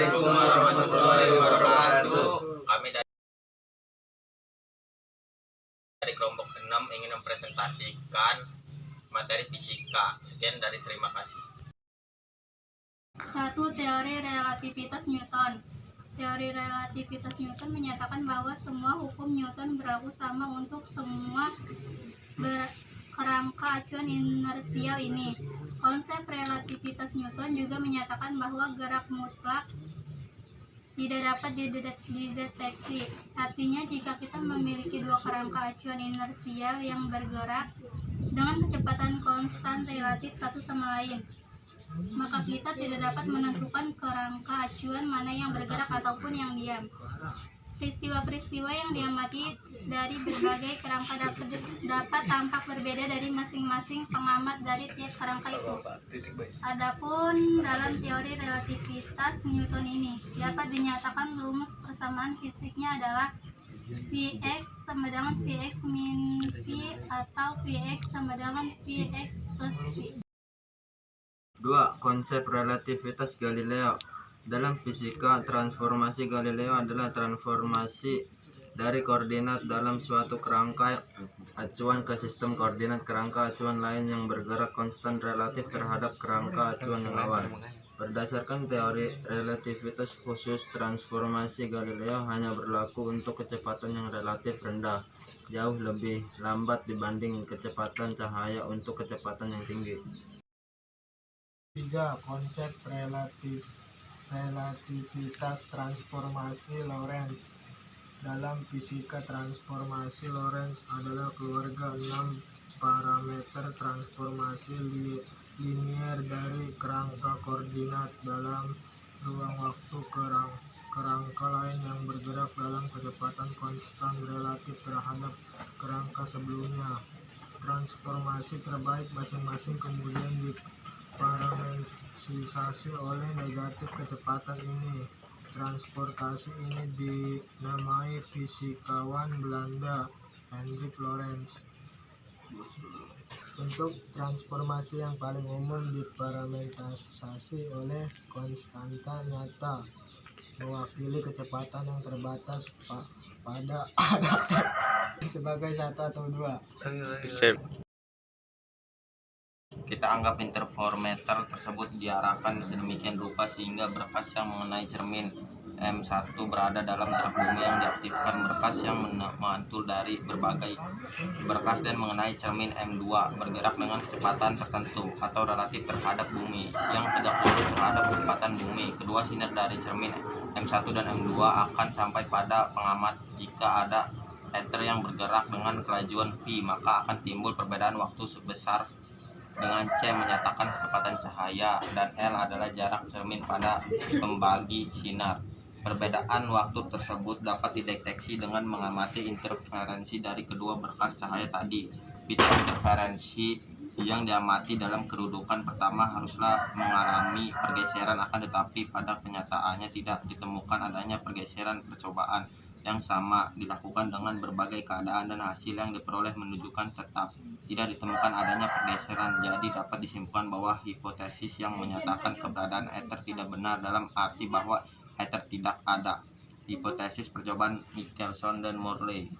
Assalamualaikum warahmatullahi wabarakatuh. Kami dari kelompok 6 ingin mempresentasikan materi fisika. Sekian dari terima kasih. 1. Teori relativitas Newton. Teori relativitas Newton menyatakan bahwa semua hukum Newton berlaku sama untuk semua kerangka acuan inersial ini. Konsep relativitas Newton juga menyatakan bahwa gerak mutlak tidak dapat dideteksi. Artinya, jika kita memiliki dua kerangka acuan inersial yang bergerak dengan kecepatan konstan relatif satu sama lain, maka kita tidak dapat menentukan kerangka acuan mana yang bergerak ataupun yang diam. Peristiwa-peristiwa yang diamati dari berbagai kerangka dapat tampak berbeda dari masing-masing pengamat dari tiap kerangka itu. Adapun dalam teori relativitas Newton ini dapat dinyatakan rumus persamaan fisiknya adalah Vx sama dengan Vx min V atau Vx sama dengan Vx plus V. 2. Konsep relativitas Galileo. Dalam fisika, transformasi Galileo adalah transformasi dari koordinat dalam suatu kerangka acuan ke sistem koordinat kerangka acuan lain yang bergerak konstan relatif terhadap kerangka acuan lawan. Berdasarkan teori relativitas khusus, transformasi Galileo hanya berlaku untuk kecepatan yang relatif rendah, jauh lebih lambat dibanding kecepatan cahaya untuk kecepatan yang tinggi. 3. Konsep relativitas transformasi Lorentz. Dalam fisika, transformasi Lorentz adalah keluarga 6 parameter transformasi linier dari kerangka koordinat dalam ruang waktu kerangka lain yang bergerak dalam kecepatan konstan relatif terhadap kerangka sebelumnya. Transformasi terbaik masing-masing kemudian diparametrisasi oleh negatif kecepatan ini. Transportasi ini dinamai fisikawan Belanda Hendrik Lorentz. Untuk transformasi yang paling umum diparametrisasi oleh konstanta nyata mewakili kecepatan yang terbatas pada sebagai 1 atau 2. Kita anggap interferometer tersebut diarahkan sedemikian rupa sehingga berkas yang mengenai cermin M1 berada dalam gerak bumi yang diaktifkan berkas yang memantul dari berbagai berkas dan mengenai cermin M2 bergerak dengan kecepatan tertentu atau relatif terhadap bumi yang 30 terhadap kecepatan bumi. Kedua sinar dari cermin M1 dan M2 akan sampai pada pengamat. Jika ada ether yang bergerak dengan kelajuan V, maka akan timbul perbedaan waktu sebesar dengan C menyatakan kecepatan cahaya dan L adalah jarak cermin pada pembagi sinar. Perbedaan waktu tersebut dapat dideteksi dengan mengamati interferensi dari kedua berkas cahaya tadi. Bit interferensi yang diamati dalam kedudukan pertama haruslah mengalami pergeseran, akan tetapi pada kenyataannya tidak ditemukan adanya pergeseran. Percobaan yang sama dilakukan dengan berbagai keadaan dan hasil yang diperoleh menunjukkan tetap tidak ditemukan adanya pergeseran. Jadi dapat disimpulkan bahwa hipotesis yang menyatakan keberadaan ether tidak benar dalam arti bahwa ether tidak ada. Hipotesis percobaan Michelson dan Morley.